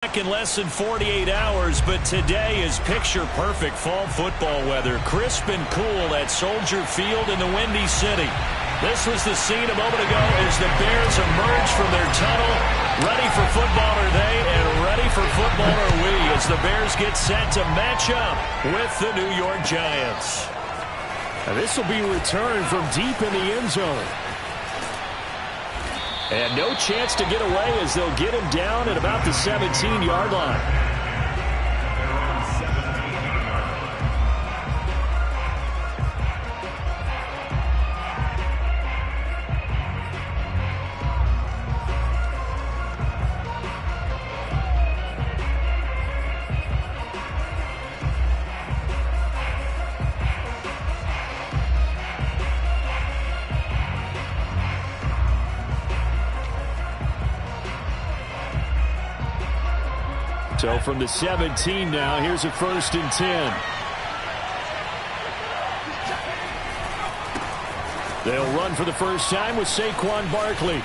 In less than 48 hours, but today is picture-perfect fall football weather. Crisp and cool at Soldier Field in the Windy City. This was the scene a moment ago as the Bears emerged from their tunnel. Ready for football are they, and ready for football are we, as the Bears get set to match up with the New York Giants. And this will be returned from deep in the end zone. And no chance to get away as they'll get him down at about the 17-yard line. So from the 17 now, here's a 1st and 10. They'll run for the first time with Saquon Barkley.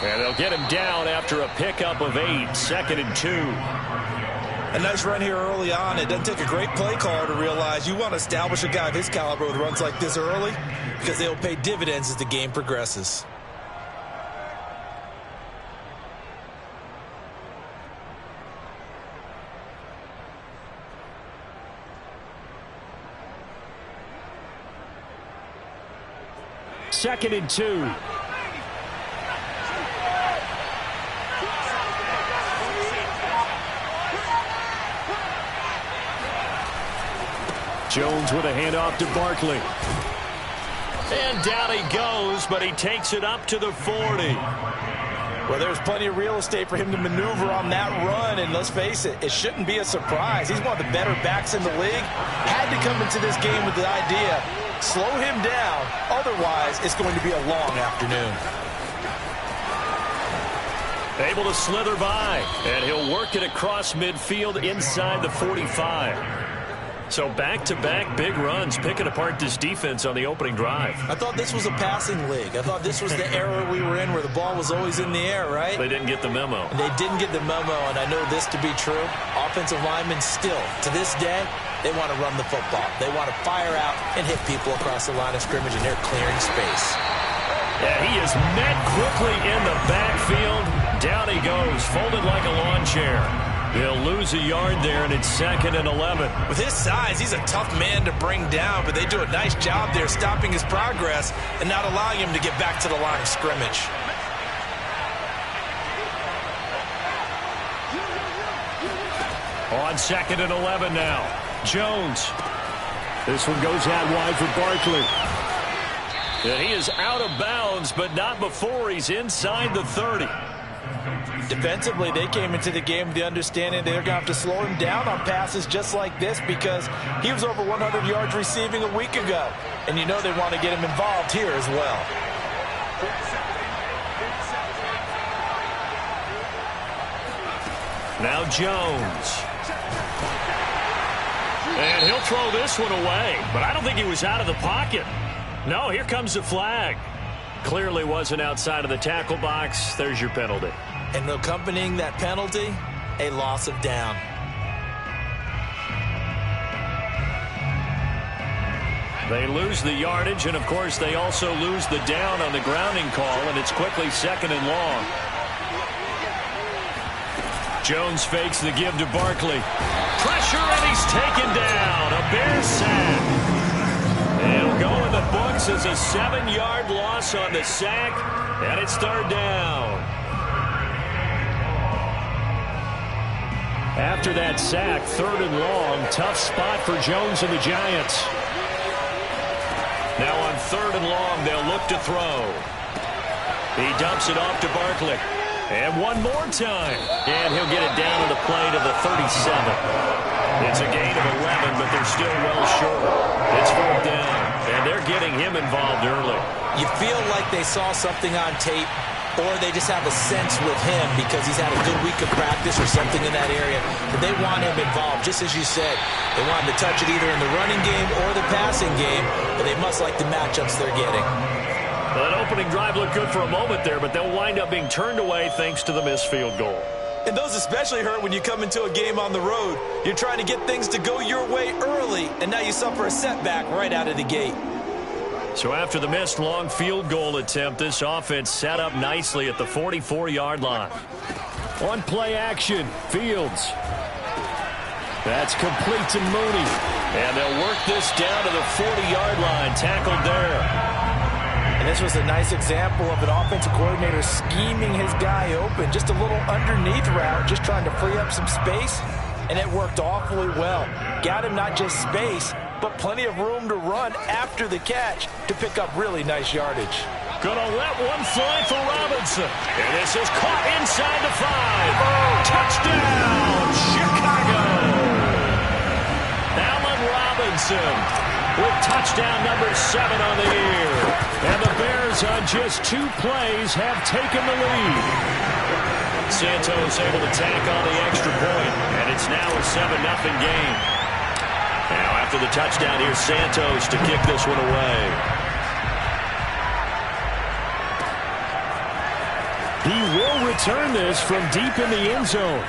And they'll get him down after a pickup of 8, 2nd and 2. A nice run here early on. It doesn't take a great play caller to realize you want to establish a guy of his caliber with runs like this early, because they'll pay dividends as the game progresses. Second and 2. Jones with a handoff to Barkley. And down he goes, but he takes it up to the 40. Well, there's plenty of real estate for him to maneuver on that run, and let's face it, it shouldn't be a surprise. He's one of the better backs in the league. Had to come into this game with the idea, slow him down, otherwise it's going to be a long afternoon. Able to slither by, and he'll work it across midfield inside the 45. So back-to-back big runs, picking apart this defense on the opening drive. I thought this was a passing league. I thought this was the era we were in where the ball was always in the air, right? They didn't get the memo. And they didn't get the memo, and I know this to be true. Offensive linemen still, to this day, they want to run the football. They want to fire out and hit people across the line of scrimmage, and they're clearing space. And he is met quickly in the backfield. Down he goes, folded like a lawn chair. They'll lose a yard there, and it's 2nd and 11. With his size, he's a tough man to bring down, but they do a nice job there stopping his progress and not allowing him to get back to the line of scrimmage. On 2nd and 11 now. Jones. This one goes out wide for Barkley. And he is out of bounds, but not before he's inside the 30. Defensively, they came into the game with the understanding they're going to have to slow him down on passes just like this, because he was over 100 yards receiving a week ago. And you know they want to get him involved here as well. Now Jones. And he'll throw this one away, but I don't think he was out of the pocket. No, here comes the flag. Clearly wasn't outside of the tackle box. There's your penalty. And accompanying that penalty, a loss of down. They lose the yardage, and, of course, they also lose the down on the grounding call, and it's quickly 2nd and long. Jones fakes the give to Barkley. Pressure, and he's taken down. A Bears sack. It'll go in the books as a 7-yard loss on the sack, and it's 3rd down. After that sack, 3rd and long, tough spot for Jones and the Giants. Now on 3rd and long, they'll look to throw. He dumps it off to Barkley. And one more time. And he'll get it down on the play to the 37. It's a gain of 11, but they're still well short. It's 4th down, and they're getting him involved early. You feel like they saw something on tape, or they just have a sense with him because he's had a good week of practice or something in that area, that they want him involved. Just as you said, they want him to touch it either in the running game or the passing game, but they must like the matchups they're getting. Well, that opening drive looked good for a moment there, but they'll wind up being turned away thanks to the missed field goal. And those especially hurt when you come into a game on the road. You're trying to get things to go your way early, and now you suffer a setback right out of the gate. So after the missed long field goal attempt, this offense set up nicely at the 44-yard line. On play action, Fields. That's complete to Mooney. And they'll work this down to the 40-yard line, tackled there. And this was a nice example of an offensive coordinator scheming his guy open. Just a little underneath route, just trying to free up some space. And it worked awfully well. Got him not just space, but plenty of room to run after the catch to pick up really nice yardage. Gonna let one fly for Robinson. And this is caught inside the 5. Touchdown, Chicago! Allen Robinson with touchdown number 7 on the year. And the Bears on just 2 plays have taken the lead. Santos able to tack on the extra point, and it's now a 7-0 game. Now after the touchdown, here's Santos to kick this one away. He will return this from deep in the end zone.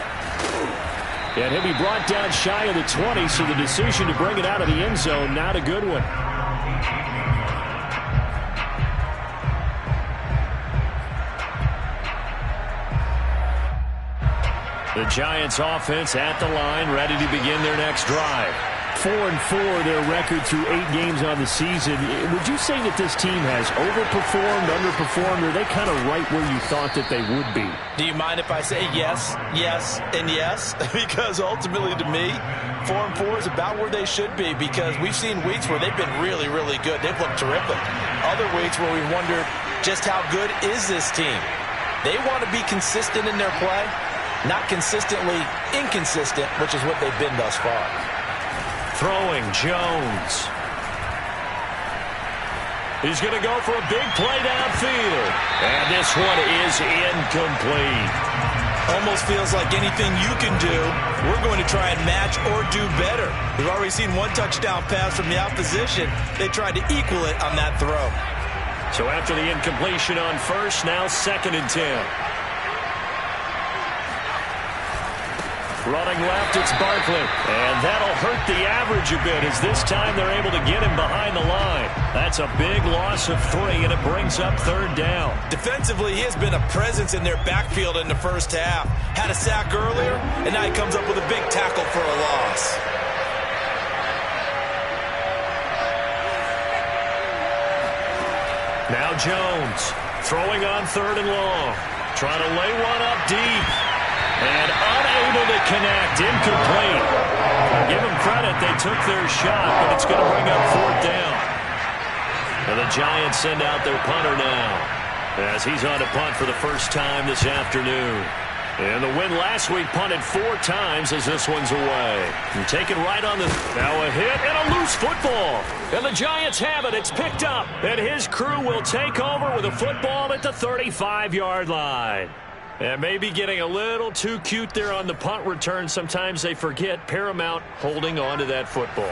And he'll be brought down shy of the 20, so the decision to bring it out of the end zone, not a good one. The Giants offense at the line, ready to begin their next drive. 4-4, their record through 8 games on the season. Would you say that this team has overperformed, underperformed, or are they kind of right where you thought that they would be? Do you mind if I say yes, yes, and yes? Because ultimately to me, 4-4 is about where they should be, because we've seen weeks where they've been really, really good. They've looked terrific. Other weeks where we wondered just how good is this team. They want to be consistent in their play, not consistently inconsistent, which is what they've been thus far. Throwing, Jones. He's going to go for a big play downfield. And this one is incomplete. Almost feels like anything you can do, we're going to try and match or do better. We've already seen one touchdown pass from the opposition. They tried to equal it on that throw. So after the incompletion on first, now 2nd and 10. Running left, it's Barkley. And that'll hurt the average a bit, as this time they're able to get him behind the line. That's a big loss of 3, and it brings up 3rd down. Defensively, he has been a presence in their backfield in the first half. Had a sack earlier, and now he comes up with a big tackle for a loss. Now Jones, throwing on 3rd and long. Trying to lay one up deep. And unable to connect, incomplete. Give them credit, they took their shot, but it's going to bring up 4th down. And the Giants send out their punter now, as he's on to punt for the first time this afternoon. And the win last week punted 4 times as this one's away. And taken right on the... Now a hit and a loose football. And the Giants have it. It's picked up. And his crew will take over with a football at the 35-yard line. And maybe getting a little too cute there on the punt return. Sometimes they forget paramount holding on to that football.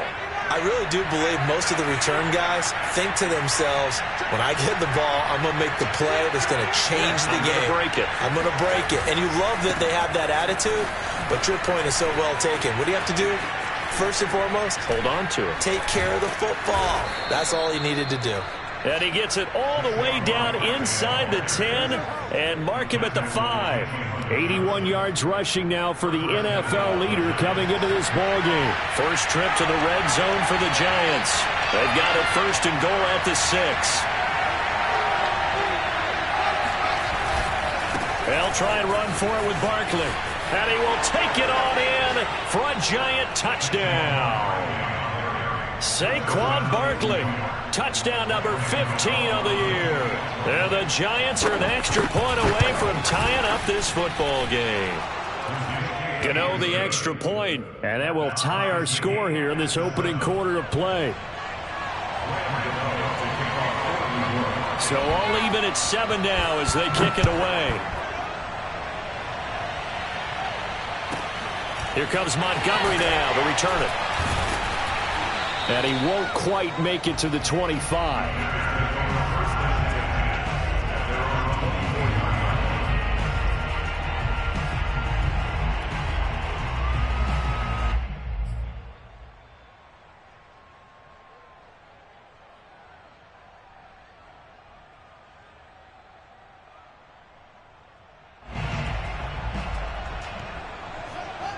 I really do believe most of the return guys think to themselves, when I get the ball, I'm going to make the play that's going to change the game. I'm going to break it. And you love that they have that attitude, but your point is so well taken. What do you have to do? First and foremost, hold on to it. Take care of the football. That's all he needed to do. And he gets it all the way down inside the 10 and mark him at the 5. 81 yards rushing now for the NFL leader coming into this ballgame. First trip to the red zone for the Giants. They've got it 1st and goal at the 6. They'll try and run for it with Barkley. And he will take it on in for a Giant touchdown. Saquon Barkley, touchdown number 15 on the year. And the Giants are an extra point away from tying up this football game. Gano the extra point, and that will tie our score here in this opening quarter of play. So all even at 7 now as they kick it away. Here comes Montgomery now to return it. And he won't quite make it to the 25.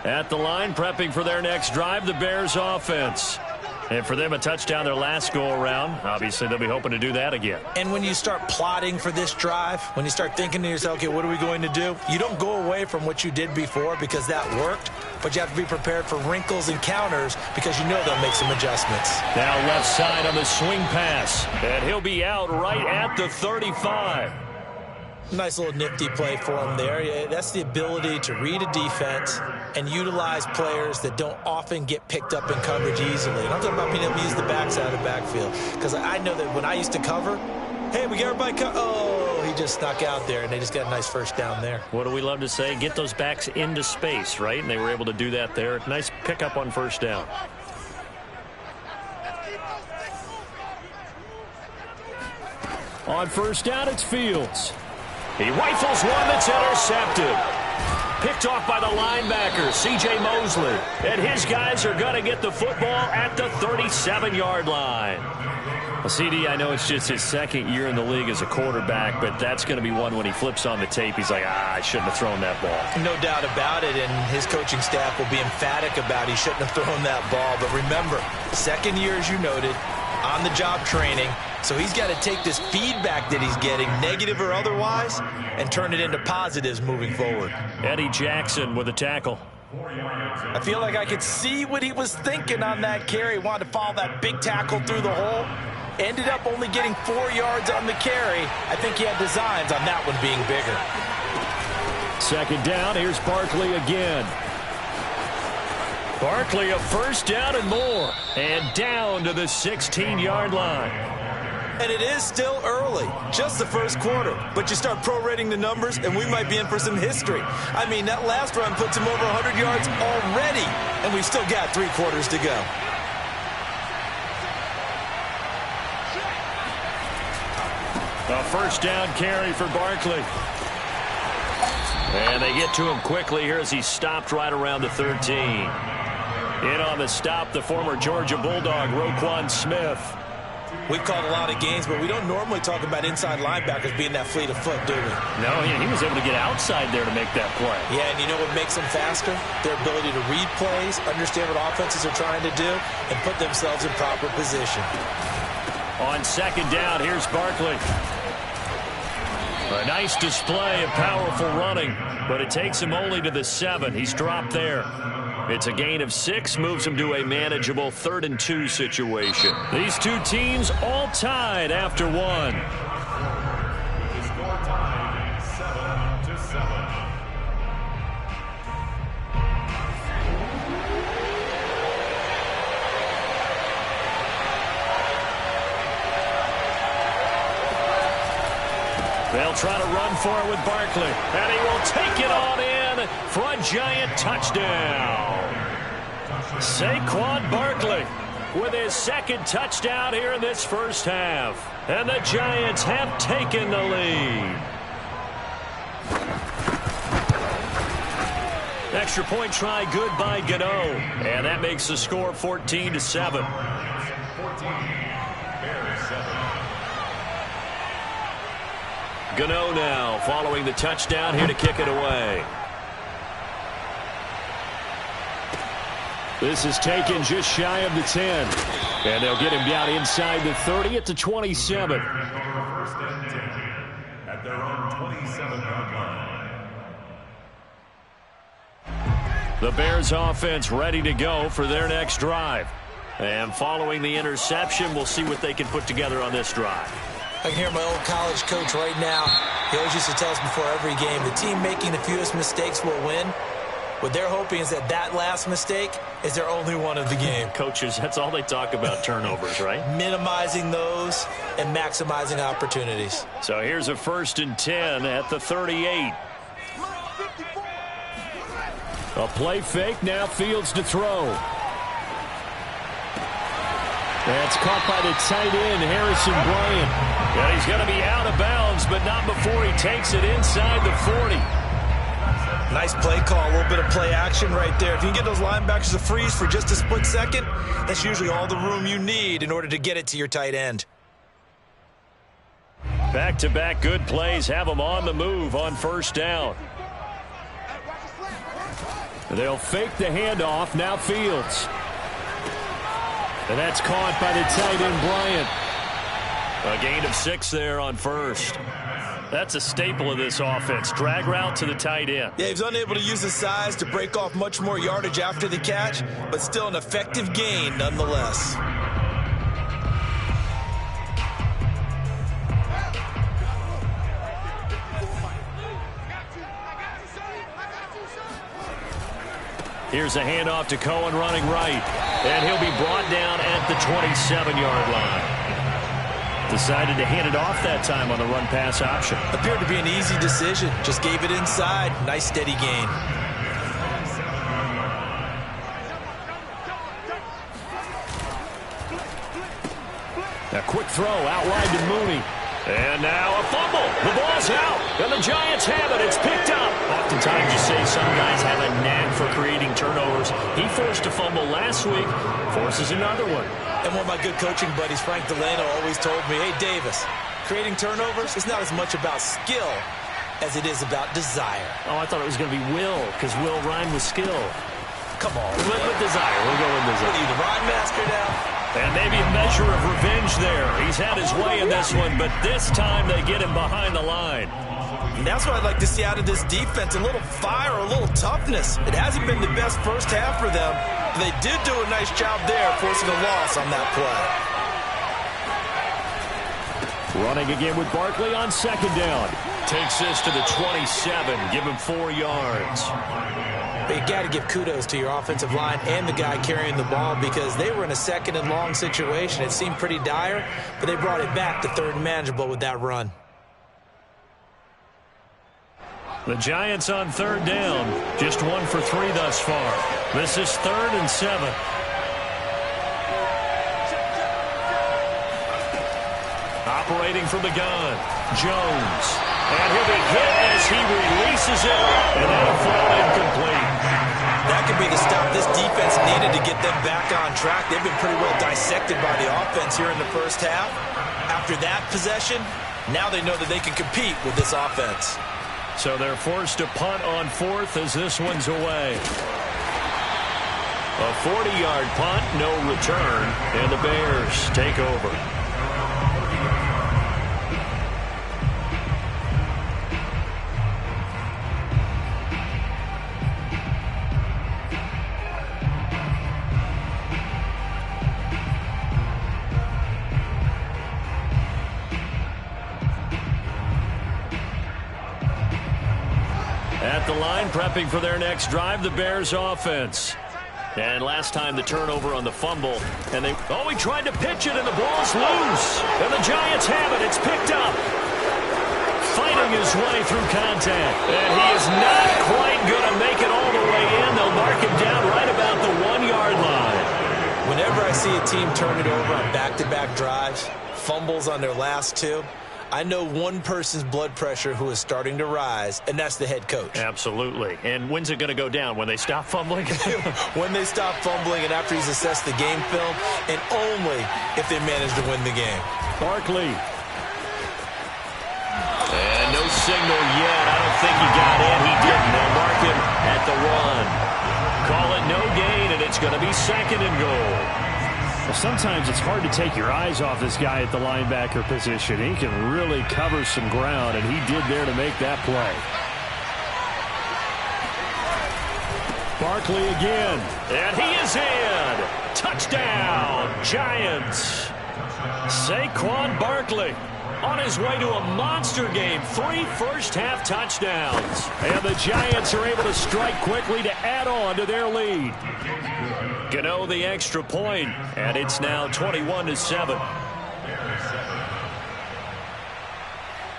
At the line, prepping for their next drive, the Bears offense. And for them, a touchdown their last go-around. Obviously, they'll be hoping to do that again. And when you start plotting for this drive, when you start thinking to yourself, okay, what are we going to do? You don't go away from what you did before because that worked, but you have to be prepared for wrinkles and counters because you know they'll make some adjustments. Now left side on the swing pass, and he'll be out right at the 35. Nice little nifty play for him there. Yeah, that's the ability to read a defense and utilize players that don't often get picked up in coverage easily. And I'm talking about being able to use the backside of the backfield. Because I know that when I used to cover, hey, we got everybody oh, he just snuck out there, and they just got a nice first down there. What do we love to say? Get those backs into space, right? And they were able to do that there. Nice pickup on first down. On first down, it's Fields. He rifles one that's intercepted. Picked off by the linebacker, C.J. Mosley. And his guys are going to get the football at the 37-yard line. Well, CD, I know it's just his second year in the league as a quarterback, but that's going to be one when he flips on the tape. He's like, I shouldn't have thrown that ball. No doubt about it, and his coaching staff will be emphatic about he shouldn't have thrown that ball. But remember, second year, as you noted, on-the-job training. So he's got to take this feedback that he's getting, negative or otherwise, and turn it into positives moving forward. Eddie Jackson with a tackle. I feel like I could see what he was thinking on that carry. Wanted to follow that big tackle through the hole. Ended up only getting 4 yards on the carry. I think he had designs on that one being bigger. Second down, here's Barkley again. Barkley a first down and more. And down to the 16-yard line. And it is still early, just the first quarter. But you start prorating the numbers, and we might be in for some history. I mean, that last run puts him over 100 yards already, and we've still got 3 quarters to go. A first down carry for Barkley. And they get to him quickly here as he stopped right around the 13. In on the stop, the former Georgia Bulldog, Roquan Smith. We've called a lot of games, but we don't normally talk about inside linebackers being that fleet of foot, do we? No, he was able to get outside there to make that play. Yeah, and you know what makes them faster? Their ability to read plays, understand what offenses are trying to do, and put themselves in proper position. On second down, here's Barkley. A nice display of powerful running, but it takes him only to the 7. He's dropped there. It's a gain of 6, moves him to a manageable 3rd and 2 situation. These two teams all tied after 1. The score tied 7-7. They'll try to run for it with Barkley, and he will take it on in for a giant touchdown. Saquon Barkley with his 2nd touchdown here in this first half. And the Giants have taken the lead. Extra point try good by Gano. And that makes the score 14-7. 14, Bears 7. Gano now following the touchdown here to kick it away. This is taken just shy of the 10. And they'll get him down inside the 30 at the 27. First and 10 at their own 27-yard line. The Bears offense ready to go for their next drive. And following the interception, we'll see what they can put together on this drive. I can hear my old college coach right now. He always used to tell us before every game, the team making the fewest mistakes will win. What they're hoping is that that last mistake is their only one of the game. Coaches, that's all they talk about, turnovers, right? Minimizing those and maximizing opportunities. So here's a 1st and 10 at the 38. A play fake, now Fields to throw. That's caught by the tight end, Harrison Bryant. And he's going to be out of bounds, but not before he takes it inside the 40. Nice play call, a little bit of play action right there. If you can get those linebackers to freeze for just a split second, that's usually all the room you need in order to get it to your tight end. Back-to-back good plays have them on the move on first down. They'll fake the handoff. Now Fields. And that's caught by the tight end, Bryant. A gain of 6 there on first. That's a staple of this offense. Drag route to the tight end. Yeah, he's unable to use his size to break off much more yardage after the catch, but still an effective gain nonetheless. Here's a handoff to Cohen running right. And he'll be brought down at the 27-yard line. Decided to hand it off that time on the run-pass option. Appeared to be an easy decision. Just gave it inside. Nice steady gain. A quick throw outlined to Mooney. And now a fumble. The ball's out. And the Giants have it. It's picked up. Oftentimes you say some guys have a knack for creating turnovers. He forced a fumble last week. Forces another one. And one of my good coaching buddies, Frank Delano, always told me, hey, Davis, creating turnovers is not as much about skill as it is about desire. Oh, I thought it was going to be will, because will rhyme with skill. Come on. With desire. We'll go with desire. What are you, the rhyme master now? And maybe a measure of revenge there. He's had his way in this one, but this time they get him behind the line. And that's what I'd like to see out of this defense, a little fire, a little toughness. It hasn't been the best first half for them. They did do a nice job there, forcing a loss on that play. Running again with Barkley on second down. Takes this to the 27. Give him 4 yards. But you got to give kudos to your offensive line and the guy carrying the ball because they were in a second and long situation. It seemed pretty dire, but they brought it back to third and manageable with that run. The Giants on third down. Just 1 for 3 thus far. This is 3rd and 7. Operating from the gun. Jones. And he'll be hit as he releases it. And that'll fall incomplete. That could be the stop this defense needed to get them back on track. They've been pretty well dissected by the offense here in the first half. After that possession, now they know that they can compete with this offense. So they're forced to punt on 4th as this one's away. A 40-yard punt, no return, and the Bears take over. At the line, prepping for their next drive, the Bears offense. And last time the turnover on the fumble. And he tried to pitch it, and the ball's loose. And the Giants have it. It's picked up. Fighting his way through contact. And he is not quite going to make it all the way in. They'll mark him down right about the 1-yard line. Whenever I see a team turn it over on back-to-back drives, fumbles on their last 2, I know one person's blood pressure who is starting to rise, and that's the head coach. Absolutely. And when's it going to go down? When they stop fumbling? When they stop fumbling and after he's assessed the game film, and only if they manage to win the game. Barkley. And no signal yet. I don't think he got in. He didn't. They'll mark him at the 1. Call it no gain, and it's going to be 2nd and goal. Well, sometimes it's hard to take your eyes off this guy at the linebacker position. He can really cover some ground, and he did there to make that play. Barkley again. And he is in. Touchdown, Giants. Saquon Barkley on his way to a monster game. 3 first-half touchdowns. And the Giants are able to strike quickly to add on to their lead. Gano the extra point, and it's now 21-7.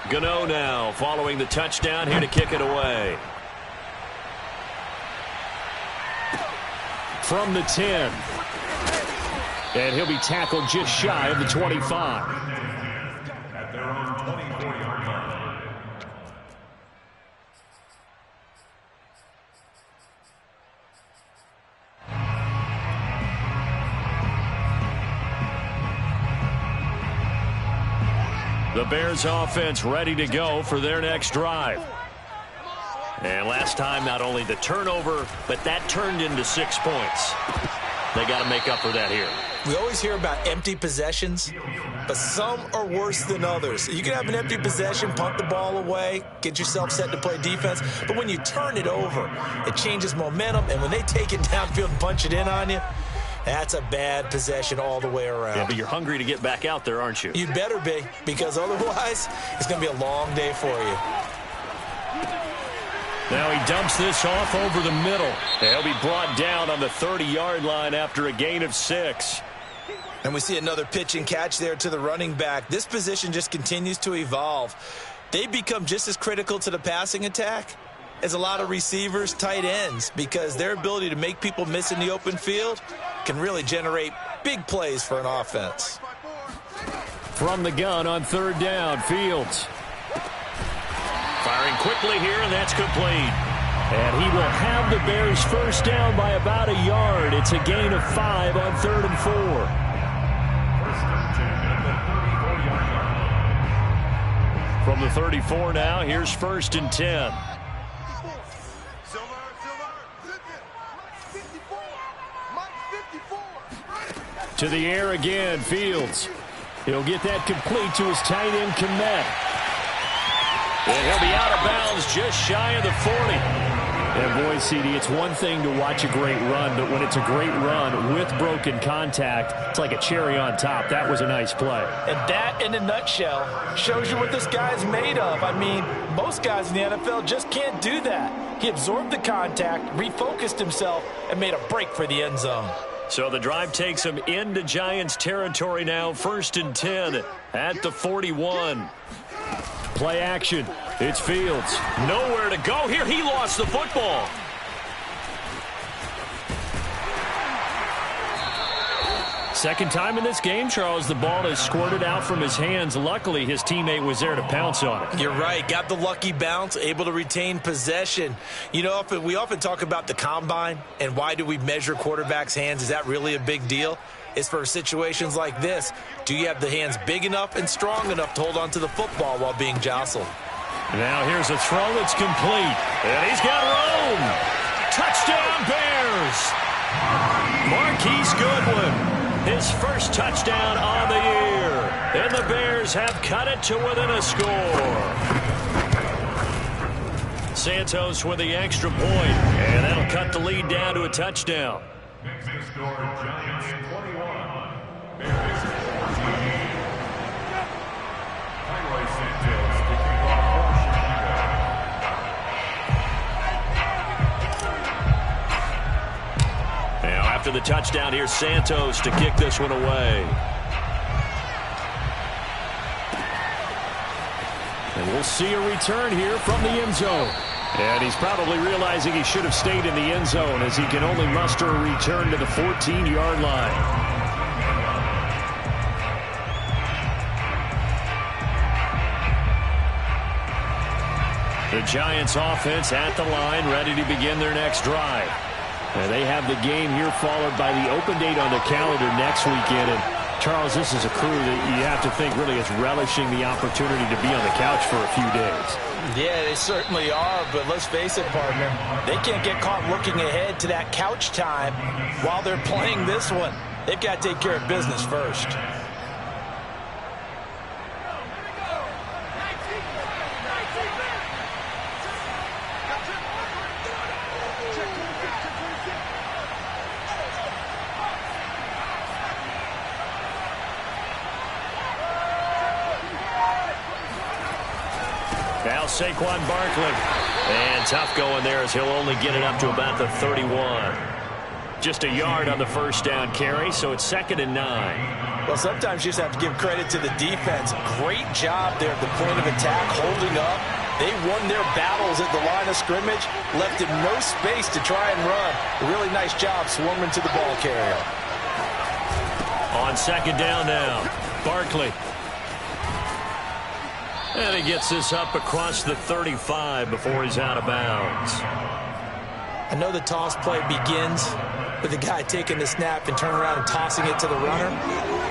Gano now following the touchdown here to kick it away. From the 10. And he'll be tackled just shy of the 25. At their own 24-yard line. The Bears offense ready to go for their next drive. And last time, not only the turnover, but that turned into 6 points. They got to make up for that here. We always hear about empty possessions, but some are worse than others. You can have an empty possession, punt the ball away, get yourself set to play defense, but when you turn it over, it changes momentum, and when they take it downfield and punch it in on you, that's a bad possession all the way around. Yeah, but you're hungry to get back out there, aren't you? You better be, because otherwise, it's going to be a long day for you. Now he dumps this off over the middle. He'll be brought down on the 30-yard line after a gain of 6. And we see another pitch and catch there to the running back. This position just continues to evolve. They become just as critical to the passing attack as a lot of receivers, tight ends, because their ability to make people miss in the open field can really generate big plays for an offense. From the gun on 3rd down, Fields. Firing quickly here, and that's complete. And he will have the Bears first down by about a yard. It's a gain of 5 on 3rd and 4. From the 34 now, here's 1st and 10. To the air again, Fields. He'll get that complete to his tight end, Kmet. And he'll be out of bounds just shy of the 40. And boy, CD, it's one thing to watch a great run, but when it's a great run with broken contact, it's like a cherry on top. That was a nice play. And that, in a nutshell, shows you what this guy's made of. I mean, most guys in the NFL just can't do that. He absorbed the contact, refocused himself, and made a break for the end zone. So the drive takes him into Giants territory now, 1st and 10 at the 41. Play action. It's Fields. Nowhere to go here. He lost the football. Second time in this game, Charles, the ball has squirted out from his hands. Luckily, his teammate was there to pounce on it. You're right. Got the lucky bounce, able to retain possession. You know, we often talk about the combine and why do we measure quarterbacks' hands. Is that really a big deal? It's for situations like this. Do you have the hands big enough and strong enough to hold on to the football while being jostled? Now here's a throw that's complete. And he's got room. Touchdown, Bears. Marquise Goodwin. His first touchdown on the year. And the Bears have cut it to within a score. Santos with the extra point. And that'll cut the lead down to a touchdown. Mixing score, Giants 21. Bears 14. Leroy Santos kicking off for Chicago. Now after the touchdown, here's Santos to kick this one away. And we'll see a return here from the end zone. And he's probably realizing he should have stayed in the end zone as he can only muster a return to the 14-yard line. The Giants offense at the line, ready to begin their next drive. And they have the game here followed by the open date on the calendar next weekend. And Charles, this is a crew that you have to think really is relishing the opportunity to be on the couch for a few days. Yeah, they certainly are, but let's face it, partner. They can't get caught looking ahead to that couch time while they're playing this one. They've got to take care of business first. Now Saquon Barkley. And tough going there as he'll only get it up to about the 31. Just a yard on the first down carry, so it's 2nd and 9. Well, sometimes you just have to give credit to the defense. Great job there at the point of attack, holding up. They won their battles at the line of scrimmage, left him no space to try and run. A really nice job swarming to the ball carrier. On 2nd down now, Barkley. And he gets this up across the 35 before he's out of bounds. I know the toss play begins with the guy taking the snap and turning around and tossing it to the runner.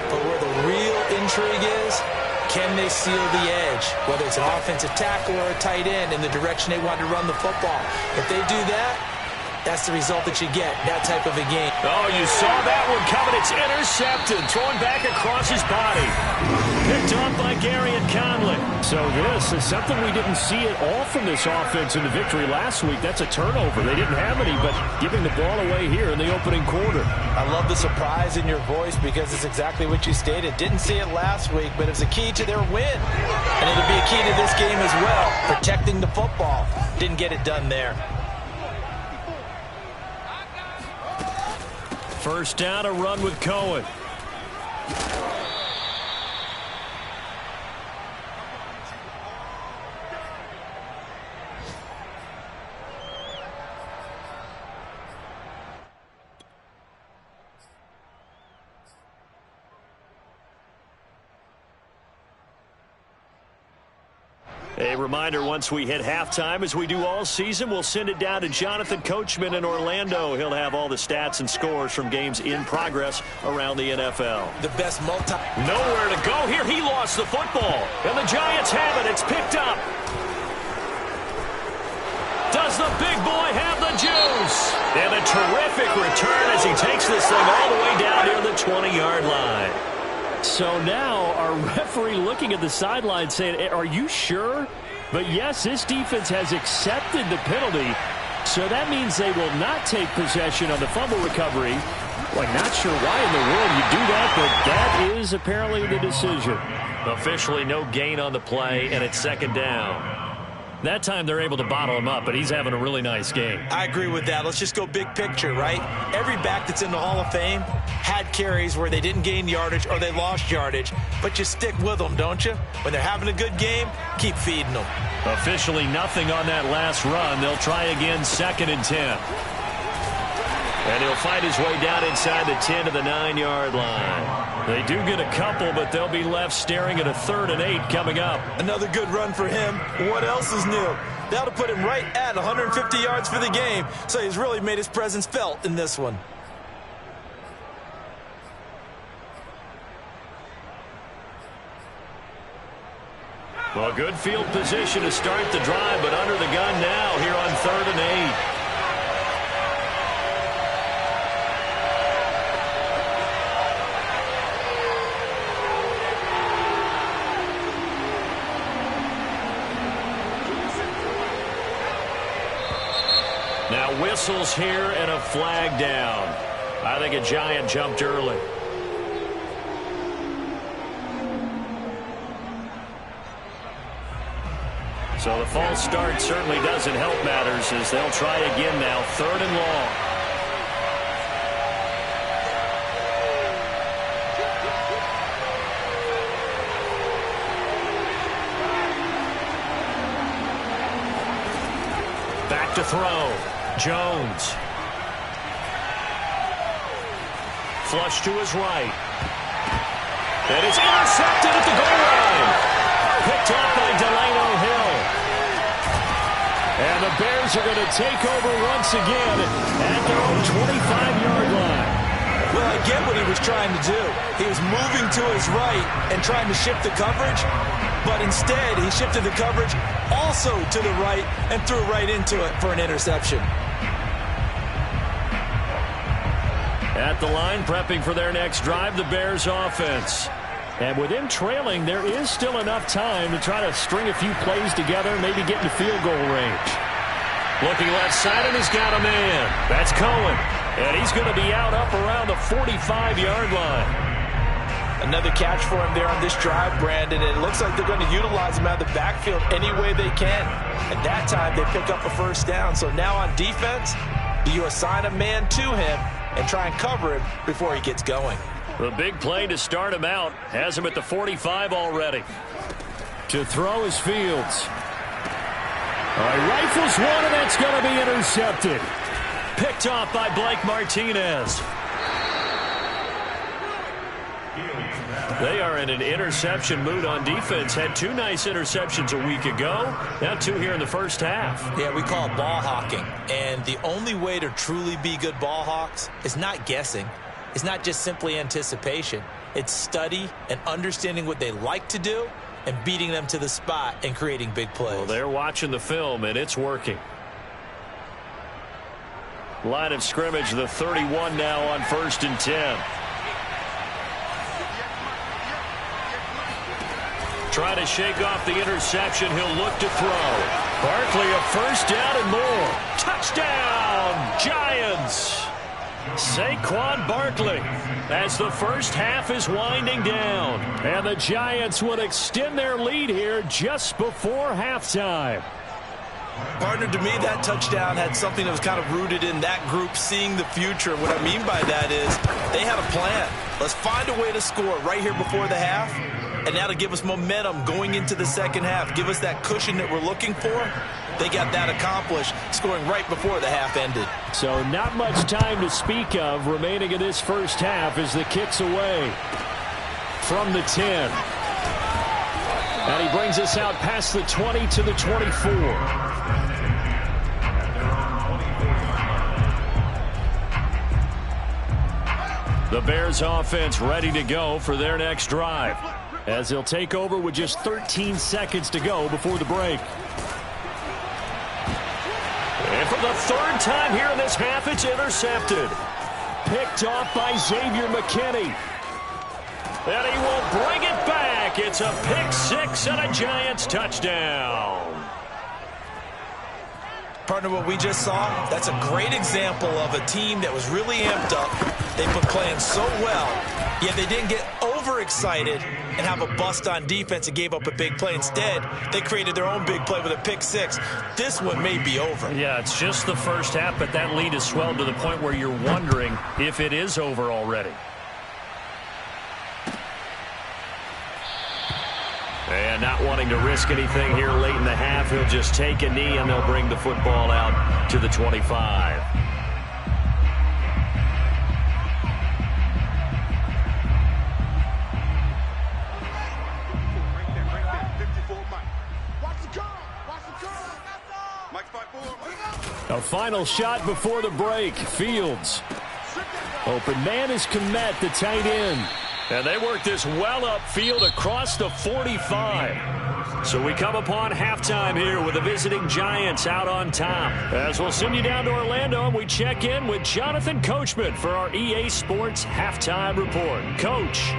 But where the real intrigue is Can they seal the edge, whether it's an offensive tackle or a tight end, in the direction they want to run the football? If they do that, that's the result that you get, that type of a game. Oh, you saw that one coming. It's intercepted. Throwing back across his body. Picked up by Gary and Conley. So this is something we didn't see at all from this offense in the victory last week. That's a turnover. They didn't have any, but giving the ball away here in the opening quarter. I love the surprise in your voice because it's exactly what you stated. Didn't see it last week, but it was a key to their win. And it'll be a key to this game as well, protecting the football. Didn't get it done there. First down, a run with Cohen. A reminder, once we hit halftime, as we do all season, we'll send it down to Jonathan Coachman in Orlando. He'll have all the stats and scores from games in progress around the NFL. The best Nowhere to go here. He lost the football. And the Giants have it. It's picked up. Does the big boy have the juice? And a terrific return as he takes this thing all the way down near the 20-yard line. So now our referee looking at the sideline saying, are you sure? But yes, this defense has accepted the penalty. So that means they will not take possession on the fumble recovery. Well, not sure why in the world you do that, but that is apparently the decision. Officially no gain on the play, and it's second down. That time they're able to bottle him up, but he's having a really nice game. I agree with that. Let's just go big picture, right? Every back that's in the Hall of Fame had carries where they didn't gain yardage or they lost yardage, but you stick with them, don't you? When they're having a good game, keep feeding them. Officially nothing on that last run. They'll try again, 2nd and 10. And he'll fight his way down inside the 10 to the 9-yard line. They do get a couple, but they'll be left staring at a 3rd and 8 coming up. Another good run for him. What else is new? That'll put him right at 150 yards for the game, so he's really made his presence felt in this one. Well, good field position to start the drive, but under the gun now here on 3rd and 8. Now whistles here and a flag down. I think a Giant jumped early. So the false start certainly doesn't help matters as they'll try again now, 3rd and long. Back to throw. Jones. Flush to his right. And it's intercepted at the goal line. Picked off by Delano Hill. And the Bears are going to take over once again at their own 25-yard line. Well, I get what he was trying to do. He was moving to his right and trying to shift the coverage, but instead he shifted the coverage also to the right and threw right into it for an interception. At the line, prepping for their next drive, the Bears offense. And with him trailing, there is still enough time to try to string a few plays together, maybe get into field goal range. Looking left side, and he's got a man. That's Cohen. And he's going to be out up around the 45-yard line. Another catch for him there on this drive, Brandon. And it looks like they're going to utilize him out of the backfield any way they can. At that time, they pick up a first down. So now on defense, you assign a man to him and try and cover him before he gets going. The big play to start him out has him at the 45 already. To throw is Fields. All right, rifles one, and that's going to be intercepted. Picked off by Blake Martinez. They are in an interception mood on defense. Had 2 nice interceptions a week ago. Now 2 here in the first half. Yeah, we call it ball hawking. And the only way to truly be good ball hawks is not guessing. is not just simply anticipation. It's study and understanding what they like to do and beating them to the spot and creating big plays. Well, they're watching the film, and it's working. Line of scrimmage, the 31 now on 1st and 10. Trying to shake off the interception. He'll look to throw. Barkley a first down and more. Touchdown, Giants. Saquon Barkley as the first half is winding down. And the Giants would extend their lead here just before halftime. Partner, to me, that touchdown had something that was kind of rooted in that group seeing the future. What I mean by that is they had a plan. Let's find a way to score right here before the half. And that'll give us momentum going into the second half. Give us that cushion that we're looking for. They got that accomplished, scoring right before the half ended. So not much time to speak of remaining in this first half as the kick's away from the 10. And he brings us out past the 20 to the 24. The Bears offense ready to go for their next drive, as they'll take over with just 13 seconds to go before the break. And for the third time here in this half, it's intercepted. Picked off by Xavier McKinney. And he will bring it back. It's a pick six and a Giants touchdown. Partner, what we just saw, that's a great example of a team that was really amped up. They've been playing so well, yet they didn't get overexcited and have a bust on defense and gave up a big play. Instead, they created their own big play with a pick six. This one may be over. Yeah, it's just the first half, but that lead has swelled to the point where you're wondering if it is over already. And not wanting to risk anything here late in the half, he'll just take a knee and they'll bring the football out to the 25. A final shot before the break. Fields. Open man is Kmet, the tight end. And they work this well upfield across the 45. So we come upon halftime here with the visiting Giants out on top. As we'll send you down to Orlando, and we check in with Jonathan Coachman for our EA Sports Halftime Report. Coach.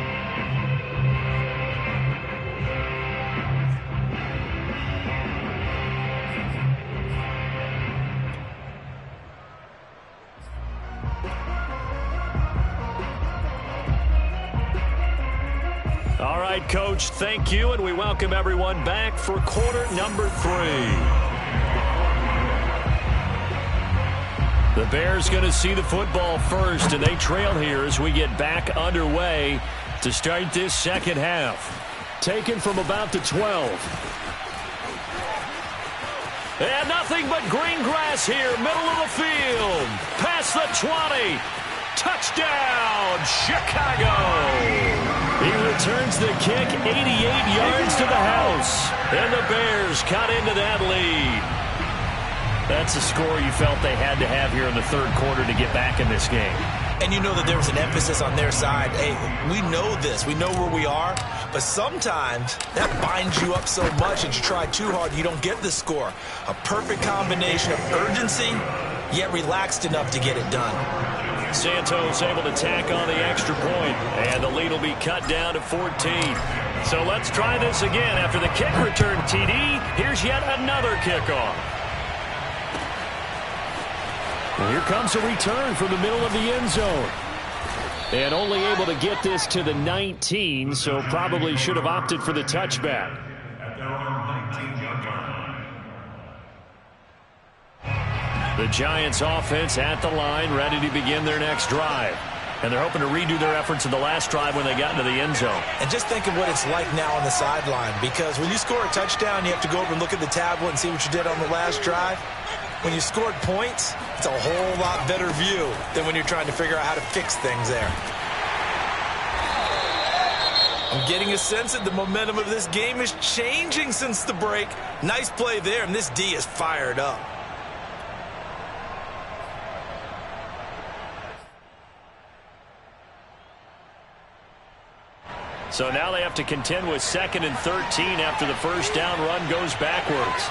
All right, Coach, thank you, and we welcome everyone back for quarter number 3. The Bears going to see the football first, and they trail here as we get back underway to start this second half. Taken from about the 12. And nothing but green grass here, middle of the field. Past the 20. Touchdown, Chicago! He returns the kick 88 yards to the house. And the Bears cut into that lead. That's a score you felt they had to have here in the third quarter to get back in this game. And you know that there was an emphasis on their side. Hey, we know this. We know where we are. But sometimes that binds you up so much that you try too hard, you don't get the score. A perfect combination of urgency, yet relaxed enough to get it done. Santos able to tack on the extra point, and the lead will be cut down to 14. So let's try this again. After the kick return TD, here's yet another kickoff. And here comes a return from the middle of the end zone. And only able to get this to the 19, so probably should have opted for the touchback. The Giants offense at the line, ready to begin their next drive. And they're hoping to redo their efforts in the last drive when they got into the end zone. And just think of what it's like now on the sideline, because when you score a touchdown, you have to go over and look at the tablet and see what you did on the last drive. When you scored points, it's a whole lot better view than when you're trying to figure out how to fix things there. I'm getting a sense that the momentum of this game is changing since the break. Nice play there, and this D is fired up. So now they have to contend with 2nd and 13 after the first down run goes backwards.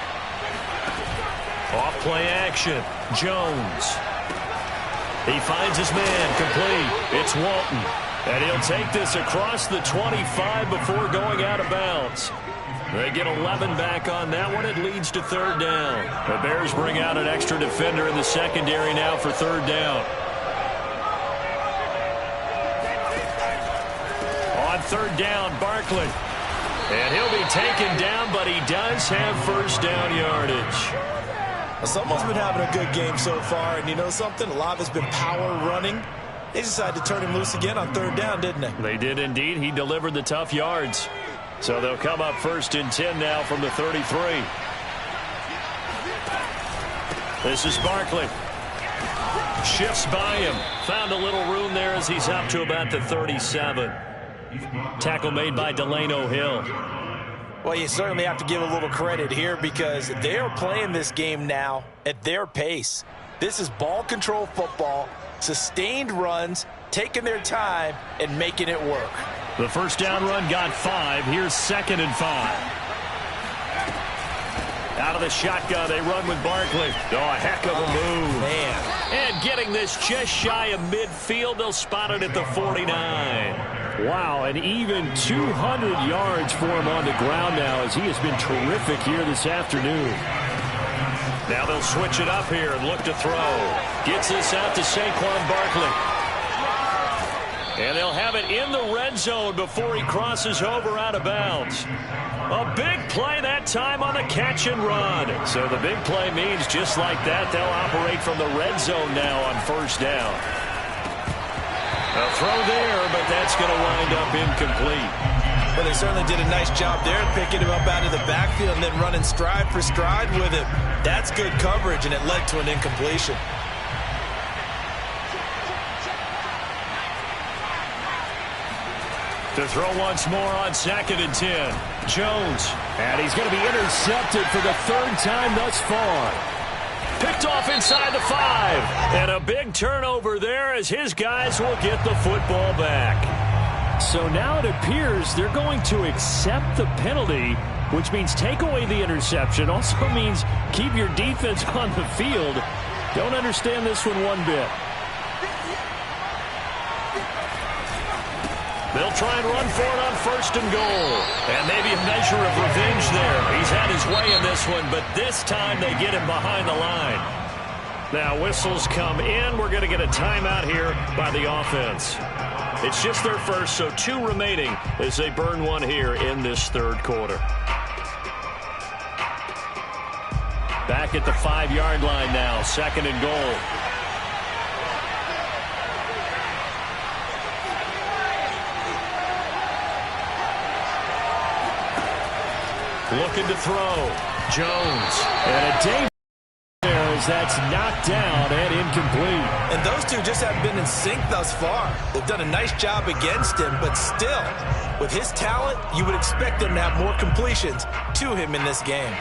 Off play action. Jones. He finds his man complete. It's Walton. And he'll take this across the 25 before going out of bounds. They get 11 back on that one. It leads to 3rd down. The Bears bring out an extra defender in the secondary now for 3rd down. On 3rd down, Barkley. And he'll be taken down, but he does have first down yardage. Well, someone's been having a good game so far, and you know something? A lot has been power running. They decided to turn him loose again on 3rd down, didn't they? They did indeed. He delivered the tough yards. So they'll come up 1st and 10 now from the 33. This is Barkley. Shifts by him. Found a little room there as he's up to about the 37. Tackle made by Delano Hill. Well, you certainly have to give a little credit here because they're playing this game now at their pace. This is ball control football, sustained runs, taking their time, and making it work. The first down run got 5. Here's 2nd and 5. Out of the shotgun, they run with Barkley. Oh, a heck of a move. Man. And getting this just shy of midfield, they'll spot it at the 49. Wow, and even 200 yards for him on the ground now as he has been terrific here this afternoon. Now they'll switch it up here and look to throw. Gets this out to Saquon Barkley. And they'll have it in the red zone before he crosses over out of bounds. A big play that time on the catch and run. So the big play means just like that, they'll operate from the red zone now on first down. A throw there, but that's going to wind up incomplete. Well, they certainly did a nice job there picking him up out of the backfield and then running stride for stride with him. That's good coverage, and it led to an incompletion. To throw once more on 2nd and 10. Jones. And he's going to be intercepted for the 3rd time thus far. Picked off inside the 5. And a big turnover there as his guys will get the football back. So now it appears they're going to accept the penalty, which means take away the interception. Also means keep your defense on the field. Don't understand this one bit. They'll try and run for it on 1st and goal. And maybe a measure of revenge there. He's had his way in this one, but this time they get him behind the line. Now whistles come in. We're going to get a timeout here by the offense. It's just their first, so 2 remaining as they burn one here in this 3rd quarter. Back at the 5-yard line now, 2nd and goal. Looking to throw. Jones. And a day there as that's knocked down and incomplete. And those two just haven't been in sync thus far. They've done a nice job against him, but still, with his talent, you would expect them to have more completions to him in this game.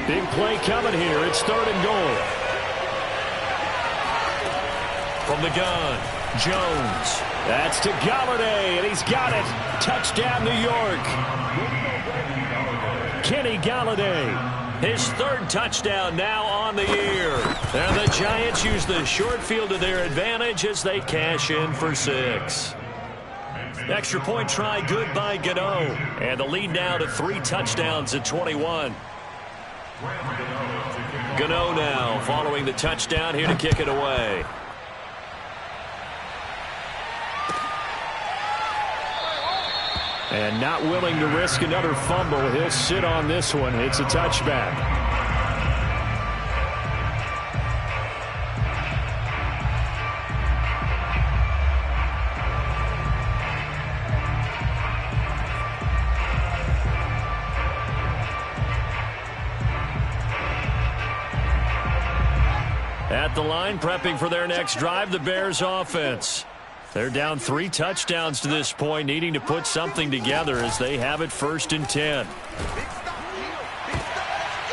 Big play coming here. It's 3rd and goal. From the gun, Jones. That's to Galladay, and he's got it. Touchdown, New York. Kenny Galladay, his 3rd touchdown now on the year. And the Giants use the short field to their advantage as they cash in for 6. Extra point try good by Gano. And the lead now to 3 touchdowns at 21. Gano now following the touchdown here to kick it away. And not willing to risk another fumble. He'll sit on this one. It's a touchback. At the line, prepping for their next drive, the Bears offense. They're down 3 touchdowns to this point, needing to put something together as they have it 1st and 10.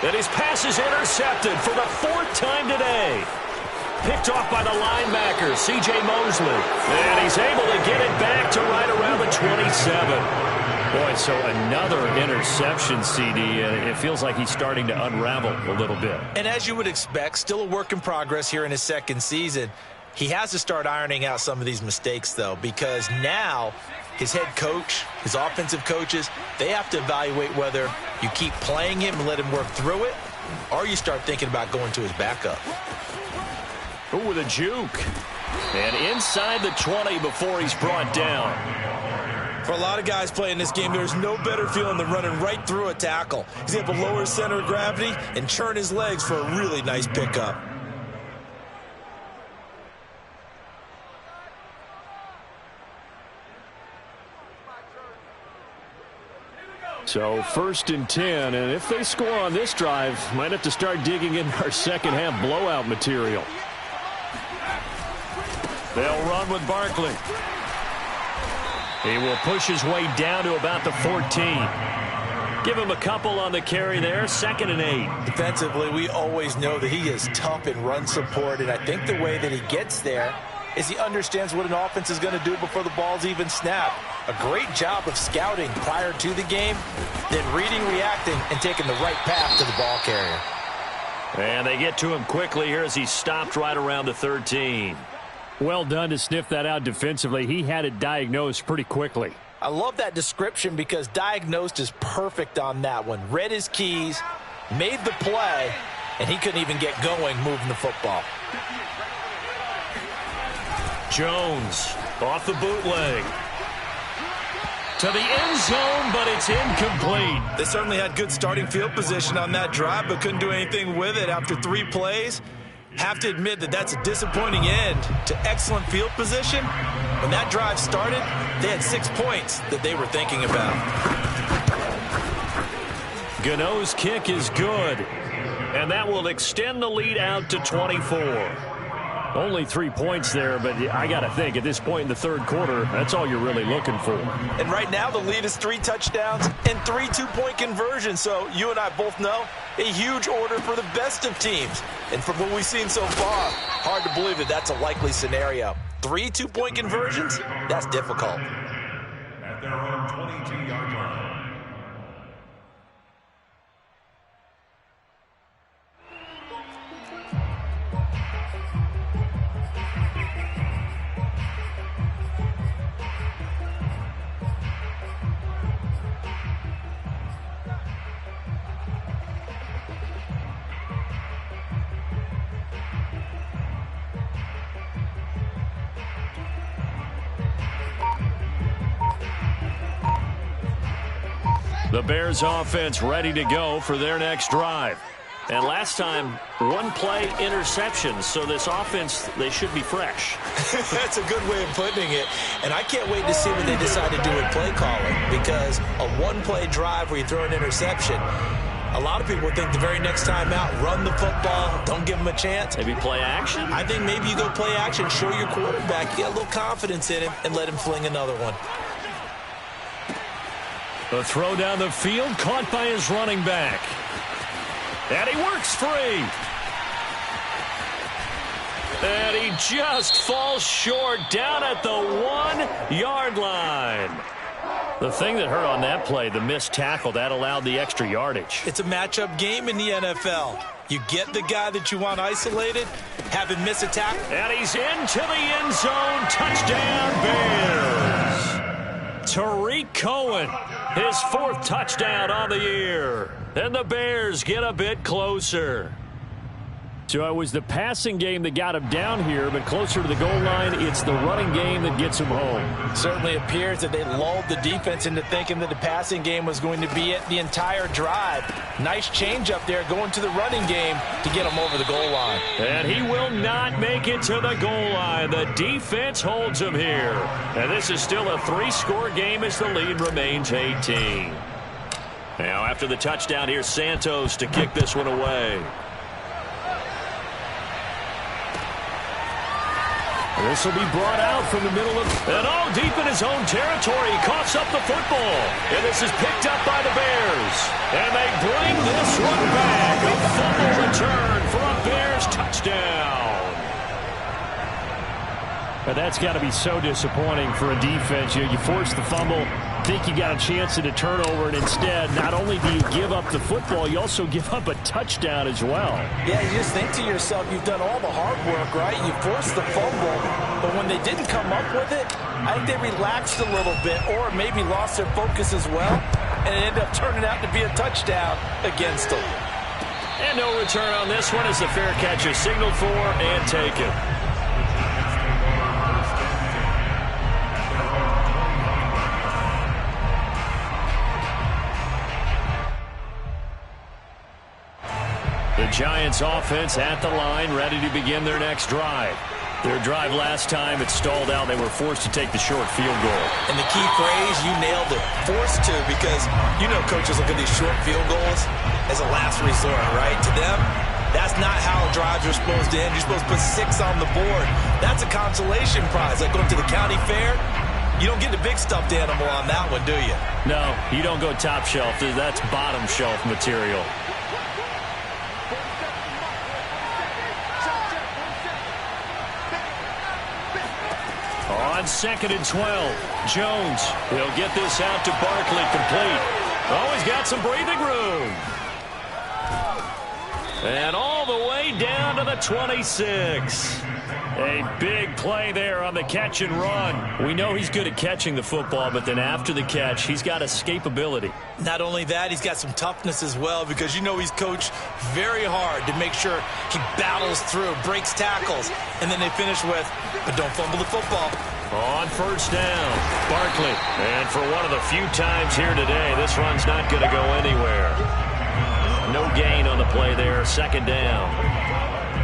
And his pass is intercepted for the 4th time today. Picked off by the linebacker, C.J. Mosley. And he's able to get it back to right around the 27. Boy, so another interception, CD. It feels like he's starting to unravel a little bit. And as you would expect, still a work in progress here in his second season. He has to start ironing out some of these mistakes, though, because now his head coach, his offensive coaches, they have to evaluate whether you keep playing him and let him work through it, or you start thinking about going to his backup. Ooh, with a juke. And inside the 20 before he's brought down. For a lot of guys playing this game, there's no better feeling than running right through a tackle. He's able to lower his center of gravity and churn his legs for a really nice pickup. So 1st and 10, and if they score on this drive, might have to start digging in our second half blowout material. They'll run with Barkley. He will push his way down to about the 14. Give him a couple on the carry there. 2nd and 8. Defensively, we always know that he is tough in run support, and I think the way that he gets there is he understands what an offense is going to do before the ball's even snapped. A great job of scouting prior to the game, then reading, reacting, and taking the right path to the ball carrier. And they get to him quickly here as he stopped right around the 13. Well done to sniff that out defensively. He had it diagnosed pretty quickly. I love that description because diagnosed is perfect on that one. Read his keys, made the play, and he couldn't even get going moving the football. Jones off the bootleg. To the end zone, but it's incomplete. They certainly had good starting field position on that drive, but couldn't do anything with it after 3 plays. Have to admit that that's a disappointing end to excellent field position. When that drive started, they had 6 points that they were thinking about. Gano's kick is good, and that will extend the lead out to 24. Only 3 points there, but I got to think at this point in the third quarter, that's all you're really looking for. And right now the lead is 3 touchdowns and 3 two-point conversions. So you and I both know a huge order for the best of teams. And from what we've seen so far, hard to believe that that's a likely scenario. 3 two-point conversions? That's difficult. At their own 22-yard line. The Bears offense ready to go for their next drive. And last time, 1 play interception. So this offense, they should be fresh. That's a good way of putting it. And I can't wait to see what they decide to do with play calling. Because a 1-play drive where you throw an interception, a lot of people think the very next time out, run the football, don't give them a chance. Maybe play action? I think maybe you go play action, show your quarterback, get a little confidence in him, and let him fling another one. The throw down the field, caught by his running back. And he works free. And he just falls short down at the 1-yard line. The thing that hurt on that play, the missed tackle, that allowed the extra yardage. It's a matchup game in the NFL. You get the guy that you want isolated, have him miss a tackle. And he's into the end zone. Touchdown, Bears. Tariq Cohen, his 4th touchdown on the year. And the Bears get a bit closer. So it was the passing game that got him down here, but closer to the goal line, it's the running game that gets him home. Certainly appears that they lulled the defense into thinking that the passing game was going to be it the entire drive. Nice change up there going to the running game to get him over the goal line. And he will not make it to the goal line. The defense holds him here. And this is still a 3-score game as the lead remains 18. Now after the touchdown, here's Santos to kick this one away. This will be brought out from the middle of... And all deep in his own territory. He coughs up the football. And this is picked up by the Bears. And they bring this one back. A fumble return for a Bears touchdown. But that's got to be so disappointing for a defense. You force the fumble, think you got a chance at a turnover, and instead, not only do you give up the football, you also give up a touchdown as well. Yeah, you just think to yourself, you've done all the hard work, right? You forced the fumble, but when they didn't come up with it, I think they relaxed a little bit or maybe lost their focus as well, and it ended up turning out to be a touchdown against them. And no return on this one as the fair catch is signaled for and taken. The Giants offense at the line, ready to begin their next drive. Their drive last time, it stalled out. They were forced to take the short field goal. And the key phrase, you nailed it, forced to, because you know coaches look at these short field goals as a last resort, right? To them, that's not how drives are supposed to end. You're supposed to put 6 on the board. That's a consolation prize. Like going to the county fair, you don't get the big stuffed animal on that one, do you? No, you don't go top shelf. That's bottom shelf material. On 2nd and 12, Jones, he'll get this out to Barkley, complete. Oh, he's got some breathing room. And all the way down to the 26. A big play there on the catch and run. We know he's good at catching the football, but then after the catch, he's got escapability. Not only that, he's got some toughness as well, because you know he's coached very hard to make sure he battles through, breaks tackles, and then they finish with, but don't fumble the football. On 1st down, Barkley. And for one of the few times here today, this run's not going to go anywhere. No gain on the play there, 2nd down.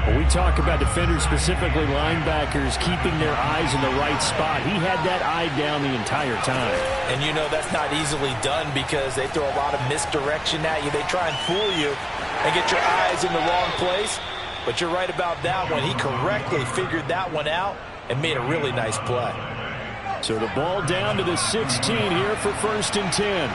When we talk about defenders, specifically linebackers, keeping their eyes in the right spot, he had that eye down the entire time. And you know that's not easily done because they throw a lot of misdirection at you. They try and fool you and get your eyes in the wrong place. But you're right about that one. He correctly figured that one out and made a really nice play. So the ball down to the 16 here for 1st and 10.